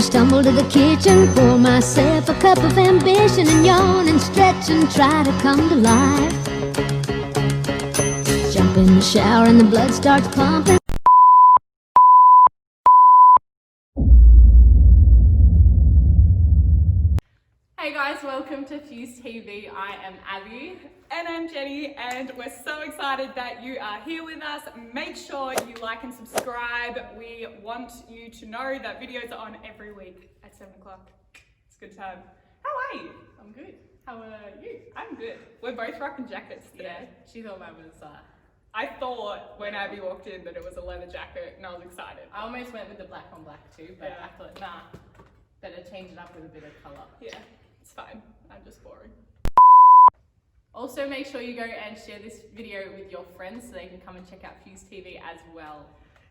stumble to the kitchen, pour myself a cup of ambition, and yawn and stretch and try to come to life. Jump in the shower and the blood starts pumping. Hey guys, welcome to Fuse TV. I am Abby. And I'm Jenny, and we're so excited that you are here with us. Make sure you like and subscribe. We want you to know that videos are on every week at 7 o'clock. It's a good time. How are you? I'm good. How are you? I'm good. We're both rocking jackets today. Yeah, she thought mine was I thought when Abby walked in that it was a leather jacket, and I was excited. I almost went with the black on black too, but Yeah. I thought, nah, better change it up with a bit of colour. Yeah, it's fine. I'm just boring. Also, make sure you go and share this video with your friends so they can come and check out Fuse TV as well.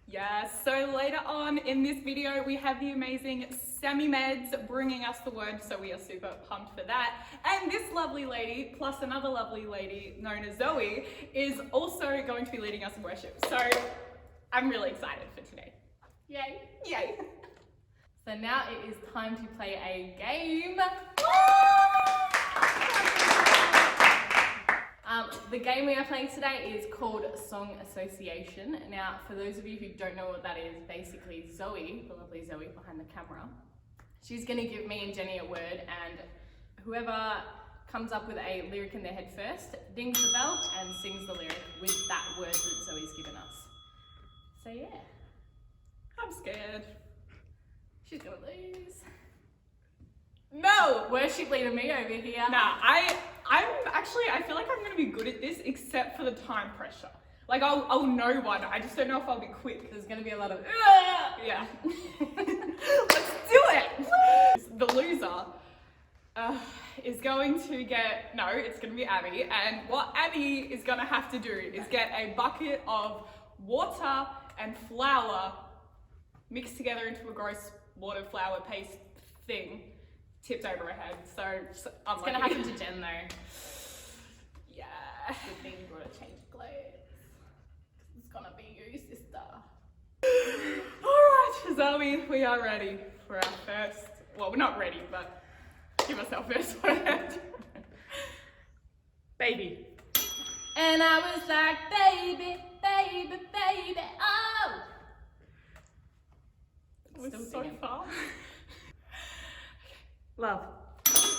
Yeah, so later on in this video, we have the amazing Sammy Meds bringing us the word, so we are super pumped for that. And this lovely lady, plus another lovely lady known as Zoe, is also going to be leading us in worship. So I'm really excited for today. Yay! Yay! So now it is time to play a game. The game we are playing today is called Song Association. Now, for those of you who don't know what that is, basically Zoe, the lovely Zoe behind the camera, she's going to give me and Jenny a word, and whoever comes up with a lyric in their head first dings the bell and sings the lyric with that word that Zoe's given us. So yeah. I'm scared. She's going to lose. No! Worship leader me over here. Nah, I feel like I'm gonna be good at this except for the time pressure. Like I'll know one, I just don't know if I'll be quick. There's going to be a lot of Yeah. Let's do it! The loser is going to get, no, it's gonna be Abby, and what Abby is gonna have to do is get a bucket of water and flour mixed together into a gross water flour paste thing, tipped over her head. So it's going to happen to Jen though. Yeah. Good thing you brought a change of clothes. It's gonna be you, sister. Alright, Zoe, we are ready for our first, well, we're not ready, but give us our first word. Baby. And I was like, baby, baby, baby, oh! It was Still so singing. far. Love.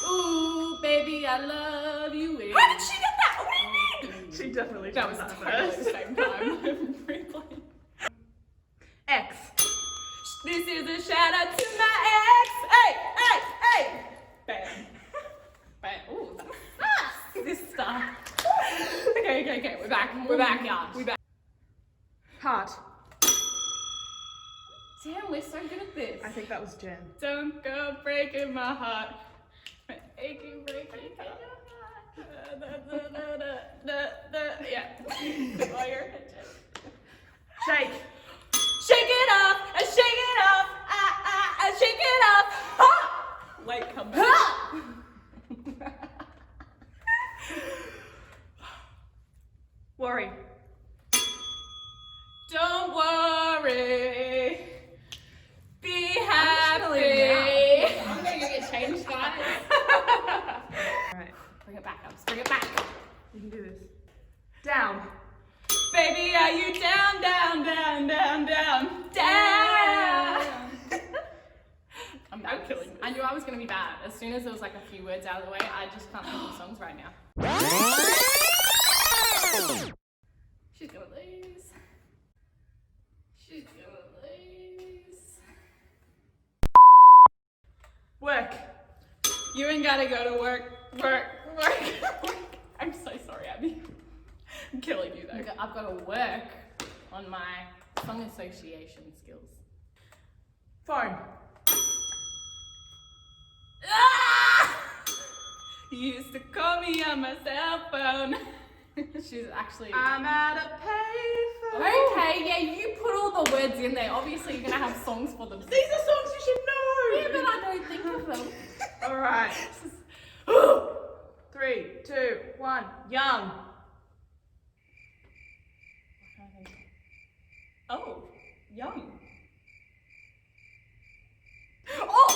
Ooh, baby, I love you. How did she get that? What do you mean? She definitely That was did totally that at the first. same time. Replay. X. This is a shout out to my ex. Hey, hey, hey. Bam. Bam. Ooh, that's fast, sister. Okay. We're back. We're back. gosh. We're back. Heart. Damn, we're so good at this. I think that was Jen. Don't go breaking my heart. Aching, breaking heart. Yeah. While you're Shake. shake it off, shake it off, shake it off. Ah! Wait, come back. Worry. Don't worry. Be happy. I'm gonna go get changed, guys. Alright, Bring it back up. Bring it back. you can do this. Down. Baby, are you down, down, down, down, down, down? I'm killing this. I knew I was gonna be bad. As soon as there was like a few words out of the way, I just can't think of songs right now. She's gonna lose. She's gonna lose. Work. You ain't gotta go to work. I'm so sorry, Abby. I'm killing you though. I've got to work on my song association skills. Phone. You used to call me on my cell phone. She's actually. I'm at a payphone. Okay, yeah, you put all the words in there. Obviously, you're gonna have songs for them. These are songs you should know. Yeah, but I don't think of them. Alright. 3, 2, 1. Young. Oh, young. Oh!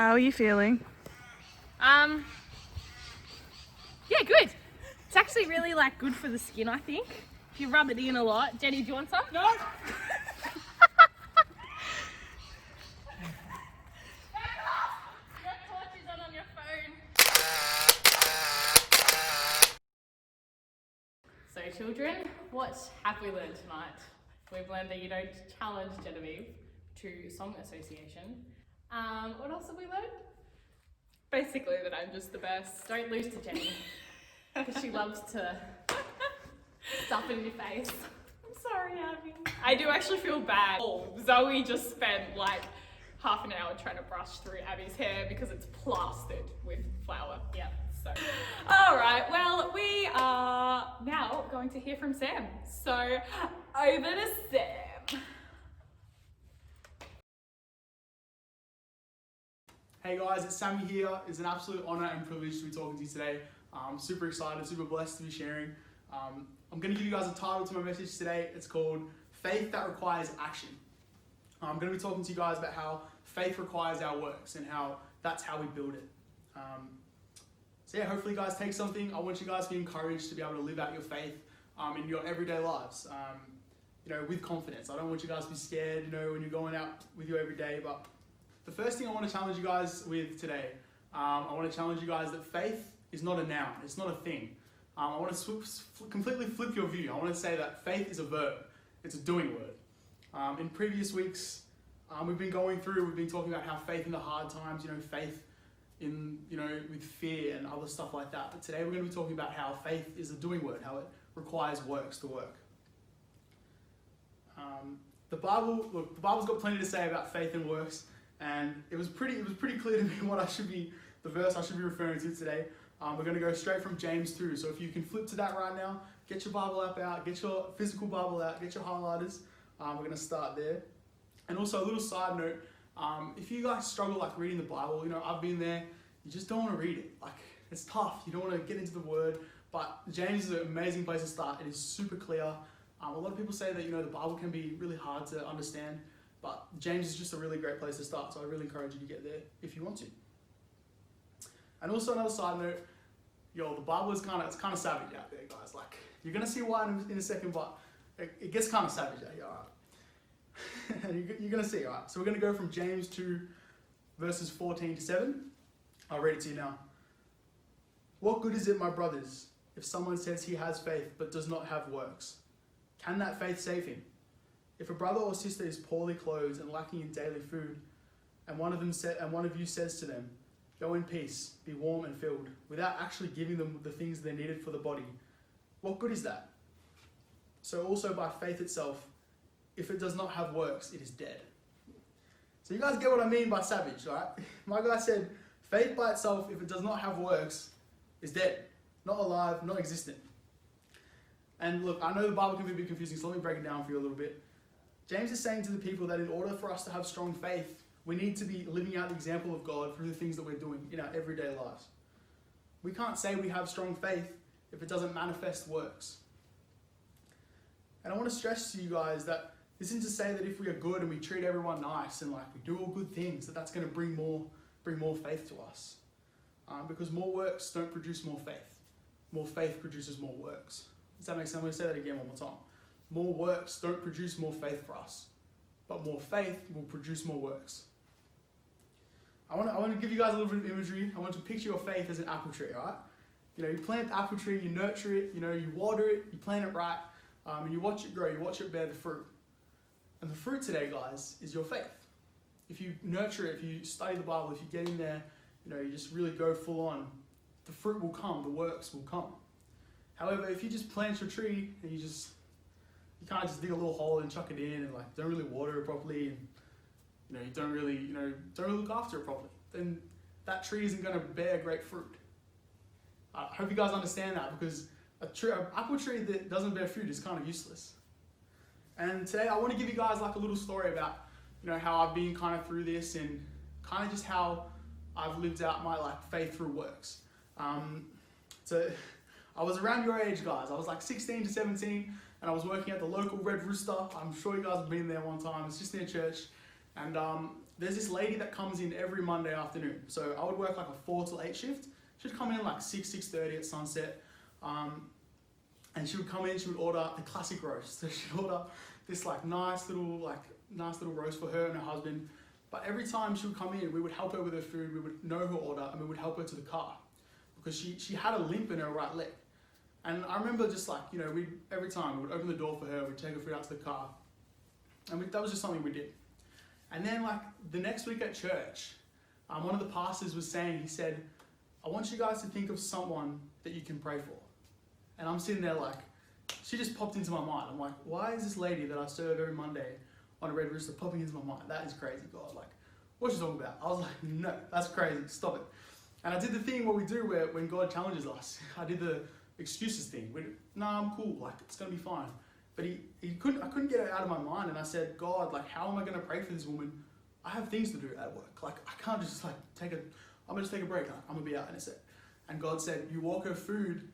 How are you feeling? Yeah, good. It's actually really like good for the skin, I think. If you rub it in a lot. Jenny, do you want some? No. So children, what have we learned tonight? We've learned that you don't challenge Genevieve to song association. What else have we learned? Basically that I'm just the best. Don't lose to Jenny, because she loves to stuff in your face. I'm sorry, Abby. I do actually feel bad. Oh, Zoe just spent like half an hour trying to brush through Abby's hair because it's plastered with flour. Yep. So, all right, well, we are now going to hear from Sam. So, over to Sam. Hey guys, it's Sammy here. It's an absolute honour and privilege to be talking to you today. I'm super excited, super blessed to be sharing. I'm going to give you guys a title to my message today. It's called Faith That Requires Action. I'm going to be talking to you guys about how faith requires our works and how that's how we build it. So yeah, hopefully you guys take something. I want you guys to be encouraged to be able to live out your faith in your everyday lives, with confidence. I don't want you guys to be scared, when you're going out with you every day. But the first thing I want to challenge you guys with today, I want to challenge you guys that faith is not a noun. It's not a thing. I want to completely flip your view. I want to say that faith is a verb. It's a doing word. In previous weeks, we've been talking about how faith in the hard times, faith in, with fear and other stuff like that. But today we're going to be talking about how faith is a doing word, how it requires works to work. The Bible's got plenty to say about faith and works, and it was pretty clear to me the verse I should be referring to today. We're going to go straight from James 2. So if you can flip to that right now, get your Bible app out, get your physical Bible out, get your highlighters. We're going to start there. And also a little side note, if you guys struggle reading the Bible, I've been there, you just don't want to read it. It's tough. You don't want to get into the word, but James is an amazing place to start. It is super clear. A lot of people say that, the Bible can be really hard to understand, but James is just a really great place to start. So I really encourage you to get there if you want to. And also another side note, the Bible is kind of savage out there, guys. You're going to see why in a second, but it gets kind of savage out here, all right? You're going to see, all right? So we're going to go from James 2, verses 14 to 7. I'll read it to you now. What good is it, my brothers, if someone says he has faith but does not have works? Can that faith save him? If a brother or sister is poorly clothed and lacking in daily food, and one of you says to them, "Go in peace, be warm and filled," without actually giving them the things they needed for the body, what good is that? So also by faith itself, if it does not have works, it is dead. So you guys get what I mean by savage, right? My guy said, faith by itself, if it does not have works, is dead. Not alive, not existent. And look, I know the Bible can be a bit confusing, so let me break it down for you a little bit. James is saying to the people that in order for us to have strong faith, we need to be living out the example of God through the things that we're doing in our everyday lives. We can't say we have strong faith if it doesn't manifest works. And I want to stress to you guys that this isn't to say that if we are good and we treat everyone nice and we do all good things, that's going to bring more faith to us. Because more works don't produce more faith. More faith produces more works. Does that make sense? I'm going to say that again one more time. More works don't produce more faith for us, but more faith will produce more works. I want to give you guys a little bit of imagery. I want to picture your faith as an apple tree, all right? You plant the apple tree, you nurture it, you water it, you plant it right, and you watch it grow, you watch it bear the fruit. And the fruit today, guys, is your faith. If you nurture it, if you study the Bible, if you get in there, you just really go full on, the fruit will come, the works will come. However, if you just plant your tree and you kind of just dig a little hole and chuck it in and don't really water it properly, and you don't really look after it properly, then that tree isn't going to bear great fruit. I hope you guys understand that, because an apple tree that doesn't bear fruit is kind of useless. And today I want to give you guys a little story about how I've been kind of through this and kind of just how I've lived out my faith through works. So I was around your age, guys. I was 16 to 17, and I was working at the local Red Rooster. I'm sure you guys have been there one time. It's just near church. And there's this lady that comes in every Monday afternoon. So I would work like a 4 till 8 shift. She'd come in like 6:30 at sunset. And she would come in, she would order the classic roast. So she'd order this like nice little roast for her and her husband. But every time she would come in, we would help her with her food, we would know her order, and we would help her to the car. Because she had a limp in her right leg. And I remember just like, you know, every time we would open the door for her, we'd take her food out to the car. And that was just something we did. And then like the next week at church, one of the pastors was saying, he said, I want you guys to think of someone that you can pray for. And I'm sitting there like, she just popped into my mind. I'm like, why is this lady that I serve every Monday on a Red Rooster popping into my mind? That is crazy, God. Like, what's she talking about? I was like, no, that's crazy. Stop it. And I did the thing what we do where when God challenges us. I did the excuses thing. I'm cool. Like, it's going to be fine. But I couldn't get it out of my mind. And I said, God, like, how am I going to pray for this woman? I have things to do at work. Like, I can't just like I'm going to just take a break. I'm going to be out in a sec. And God said, you walk her food.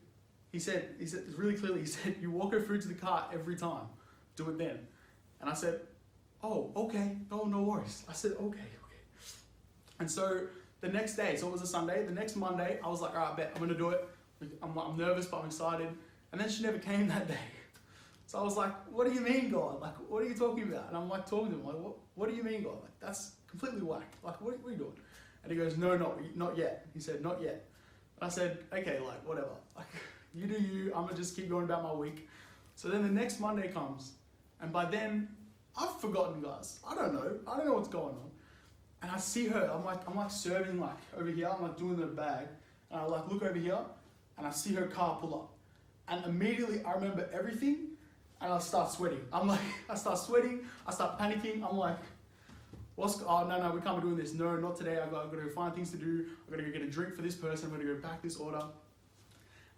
He said really clearly, he said, you walk her food to the car every time. Do it then. And I said, oh, okay. No worries. I said, okay. And so the next day, so it was a Sunday, the next Monday, I was like, all right, bet, I'm going to do it. I'm nervous, but I'm excited. And then she never came that day. So I was like, what do you mean, God? Like, what are you talking about? And I'm like talking to him, like, what do you mean, God? Like, that's completely whack. Like, what are you doing? And he goes, no, not yet. He said, not yet. And I said, okay, like, whatever. Like, you do you, I'm gonna just keep going about my week. So then the next Monday comes, and by then, I've forgotten, guys. I don't know what's going on. And I see her, I'm like serving like over here, I'm like doing the bag, and I like look over here, and I see her car pull up. And immediately I remember everything, and I start sweating. I start sweating, I start panicking, I'm like, no, we can't be doing this. No, not today, I've got to go find things to do, I've got to go get a drink for this person, I'm going to go pack this order.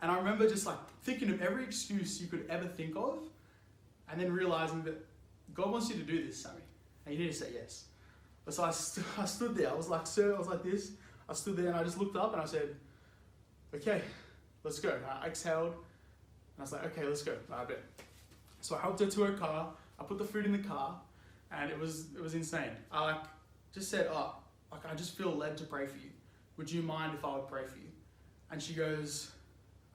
And I remember just like thinking of every excuse you could ever think of, and then realizing that God wants you to do this, Sammy, and you need to say yes. But so I stood there, I was like, sir, I was like this, I stood there and I just looked up and I said, okay, let's go. I exhaled, and I was like, okay, let's go. I bet. So I helped her to her car, I put the food in the car, and it was insane. I like just said, I just feel led to pray for you. Would you mind if I would pray for you? And she goes,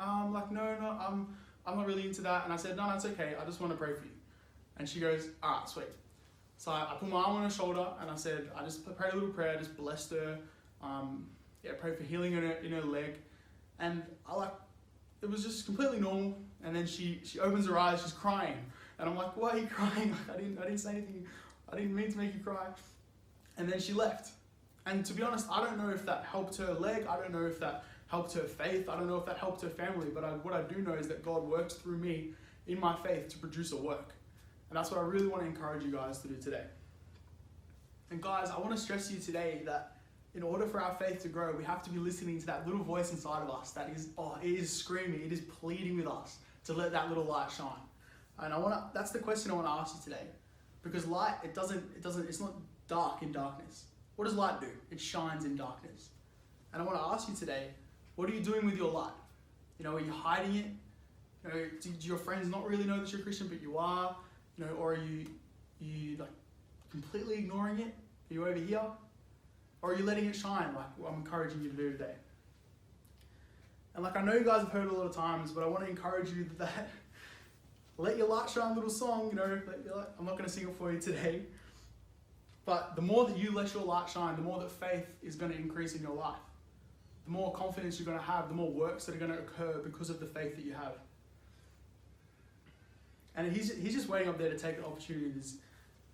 no, I'm not really into that. And I said, no, it's okay. I just want to pray for you. And she goes, all right, sweet. So I put my arm on her shoulder and I said, I just prayed a little prayer, just blessed her. Prayed for healing in her leg. And it was just completely normal. And then she opens her eyes, she's crying. And I'm like, why are you crying? I didn't say anything. I didn't mean to make you cry. And then she left. And to be honest, I don't know if that helped her leg. I don't know if that helped her faith. I don't know if that helped her family. But what I do know is that God works through me in my faith to produce a work. And that's what I really want to encourage you guys to do today. And guys, I want to stress to you today that in order for our faith to grow, we have to be listening to that little voice inside of us that is, it is screaming, it is pleading with us to let that little light shine. And that's the question I want to ask you today. Because light, it's not dark in darkness. What does light do? It shines in darkness. And I want to ask you today, what are you doing with your light? Are you hiding it? Do your friends not really know that you're a Christian, but you are? Or are you like completely ignoring it? Are you over here? Or are you letting it shine like I'm encouraging you to do today? And I know you guys have heard it a lot of times, but I want to encourage you that let your light shine little song, I'm not going to sing it for you today. But the more that you let your light shine, the more that faith is going to increase in your life. The more confidence you're going to have, the more works that are going to occur because of the faith that you have. And he's just waiting up there to take an opportunity.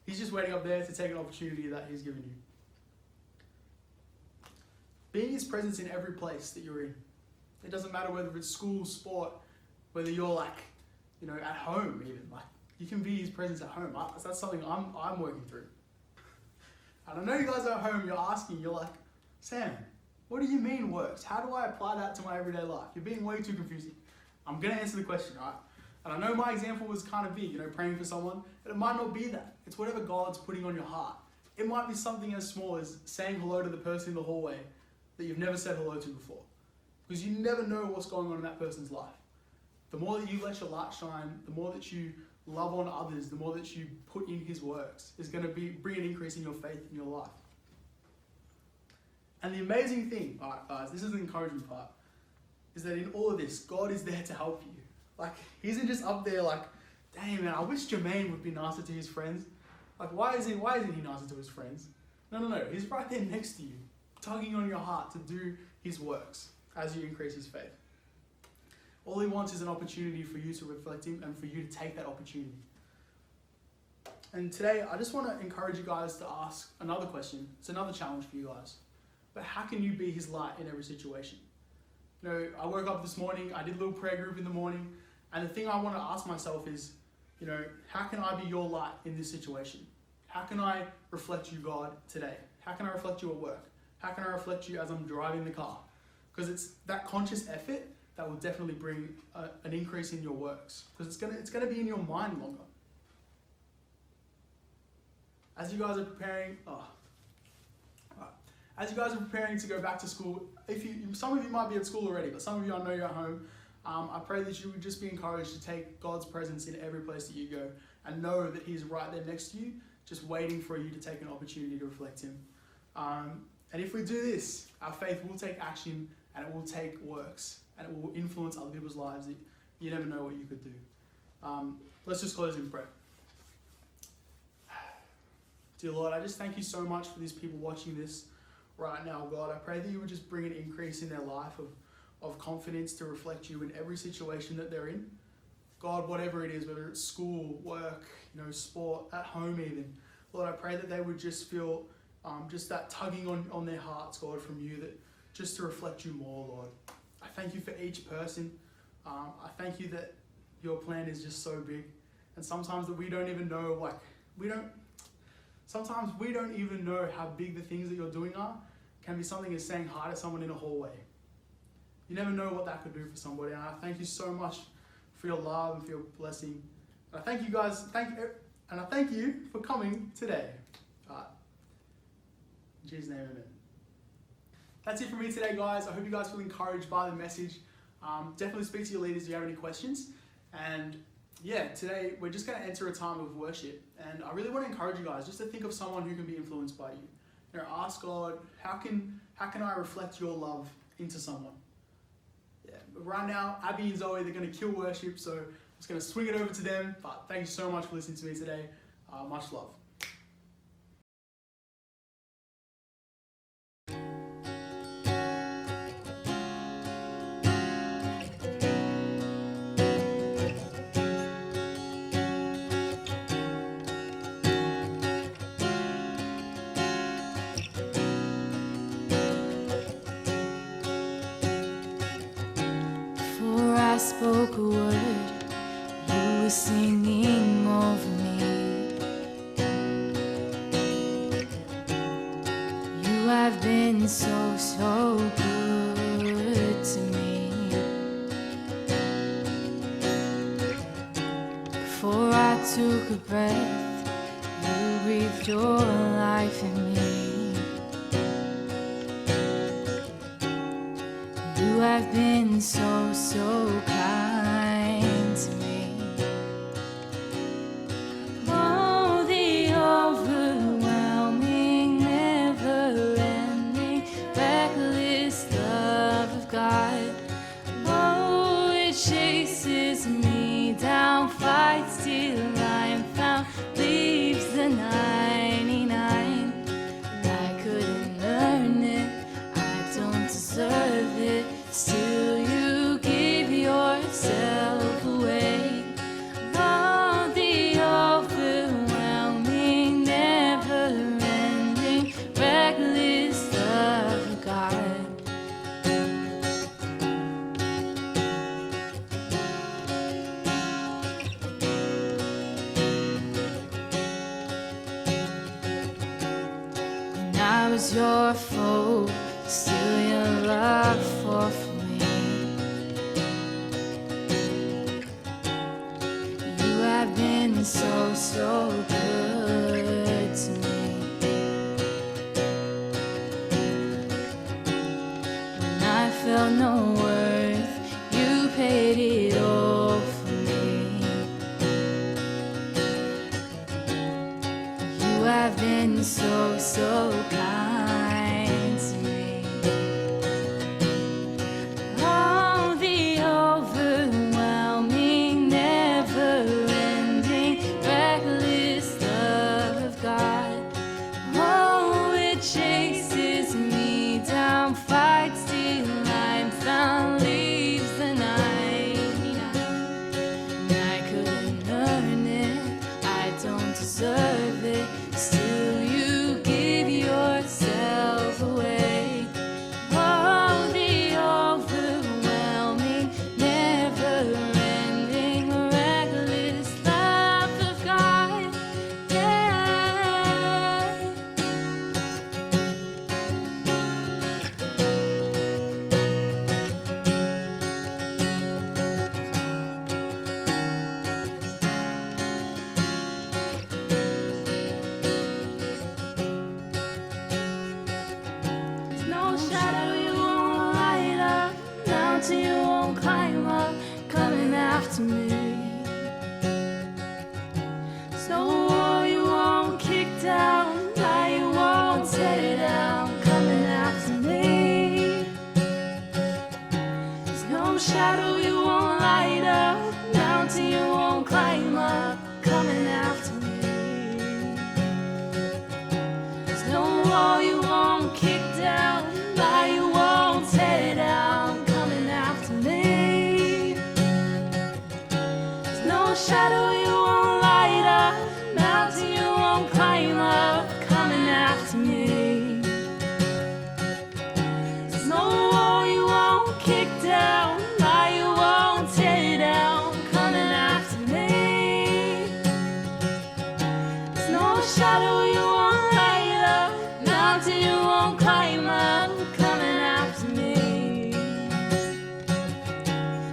He's just waiting up there to take an opportunity that he's given you. Being his presence in every place that you're in. It doesn't matter whether it's school, sport, whether you're at home even. You can be his presence at home. That's something I'm working through. And I know you guys are at home, you're asking, you're like, Sam, what do you mean works? How do I apply that to my everyday life? You're being way too confusing. I'm going to answer the question, right? And I know my example was kind of big, praying for someone, but it might not be that. It's whatever God's putting on your heart. It might be something as small as saying hello to the person in the hallway that you've never said hello to before. Because you never know what's going on in that person's life. The more that you let your light shine, the more that you love on others, the more that you put in his works is going to bring an increase in your faith in your life. And the amazing thing, alright guys, this is the encouraging part, is that in all of this, God is there to help you. Like, he isn't just up there like, dang man, I wish Jermaine would be nicer to his friends. Like, why isn't he nicer to his friends? No, he's right there next to you, tugging on your heart to do his works as you increase his faith. All he wants is an opportunity for you to reflect him and for you to take that opportunity. And today, I just want to encourage you guys to ask another question. It's another challenge for you guys. But how can you be his light in every situation? You know, I woke up this morning, I did a little prayer group in the morning, and the thing I want to ask myself is, you know, how can I be your light in this situation? How can I reflect you, God, today? How can I reflect you at work? How can I reflect you as I'm driving the car? Because it's that conscious effort that will definitely bring an increase in your works. Because it's gonna be in your mind longer. As you guys are preparing, as you guys are preparing to go back to school, some of you might be at school already, but some of you, I know you're at home. I pray that you would just be encouraged to take God's presence in every place that you go and know that he's right there next to you, just waiting for you to take an opportunity to reflect him. And if we do this, our faith will take action and it will take works and it will influence other people's lives. You never know what you could do. Let's just close in prayer. Dear Lord, I just thank you so much for these people watching this right now, God. I pray that you would just bring an increase in their life of confidence to reflect you in every situation that they're in. God, whatever it is, whether it's school, work, you know, sport, at home even. Lord, I pray that they would just feel just that tugging on their hearts, God, from you, that just to reflect you more, Lord. I thank you for each person. I thank you that your plan is just so big. And sometimes that we don't even know, sometimes we don't even know how big the things that you're doing are. Can be something as saying hi to someone in a hallway. You never know what that could do for somebody. And I thank you so much for your love and for your blessing. And I thank you guys, and I thank you for coming today. In Jesus' name, amen. That's it from me today, guys. I hope you guys feel encouraged by the message. Definitely speak to your leaders if you have any questions. And yeah, today we're just going to enter a time of worship. And I really want to encourage you guys just to think of someone who can be influenced by you. You know, ask God, how can I reflect your love into someone? Yeah, but right now, Abby and Zoe, they're going to kill worship, so I'm just going to swing it over to them. But thank you so much for listening to me today. Much love. Before I spoke a word, you were singing over me. You have been so, so good to me. Before I took a breath, you breathed your life in me. You have been so, so kind to me. Oh, the overwhelming, never-ending, reckless love of God. Oh, it chases me down, fights till I am found, leaves the 99. I couldn't earn it, I don't deserve it. Still you give yourself away. Oh, the overwhelming, never-ending, reckless love of God. When I was your foe, still your love fought for me. You have been so, so good to me. When I felt no worth, you paid it all for me. You have been so, so kind to me. shadow you won't light up, mountain you won't climb up, coming after me. No wall you won't kick down, lie you won't tear down, coming after me. There's no shadow you won't light up, mountain you won't climb up, coming after me. There's no wall you won't kick down, lie you won't tear down, coming after me. There's no shadow you won't light up, mountain you won't climb up, coming after me. There's no wall you won't kick down, lie you won't tear down, coming after me. There's no shadow you won't light up, mountain you won't climb up, coming after me.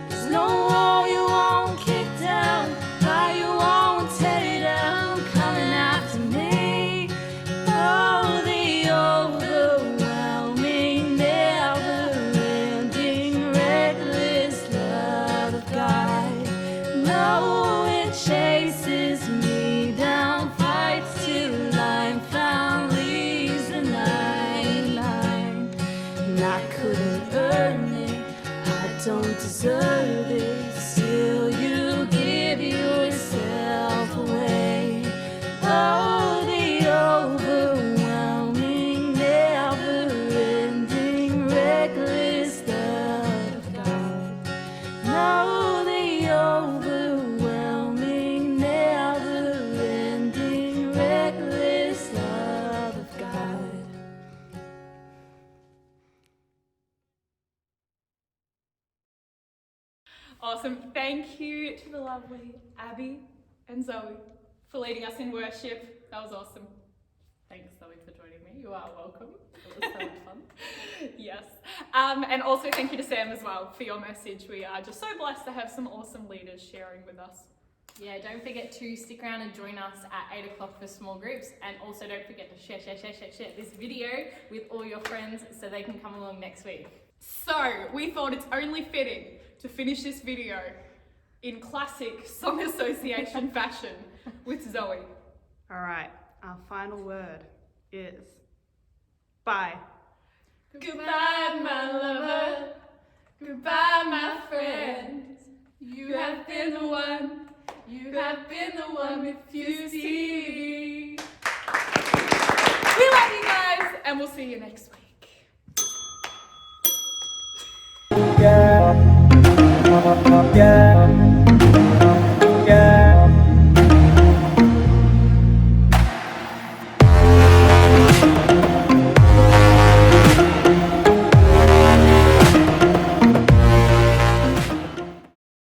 There's no wall you won't kick down, lie you won't tear down, coming after me. Oh, the overwhelming, never-ending, reckless love of God. No, it chases me down, fights till I'm found, leaves the 99. And I couldn't earn it, I don't deserve it, still you give yourself away. Oh, the overwhelming, never-ending, reckless love of God. No, the overwhelming, never-ending, reckless love of God. Awesome. Thank you to the lovely Abby and Zoe for leading us in worship. That was awesome. Thanks, Zoe, for joining me. You are welcome. It was so much fun. Yes. And also thank you to Sam as well for your message. We are just so blessed to have some awesome leaders sharing with us. Yeah, don't forget to stick around and join us at 8 o'clock for small groups. And also don't forget to share this video with all your friends so they can come along next week. So we thought it's only fitting to finish this video in classic song association fashion with Zoe. All right, our final word is bye. Goodbye, my lover. Goodbye, my friend. You have been the one. You have been the one with Fuse TV. We love you guys, and we'll see you next week.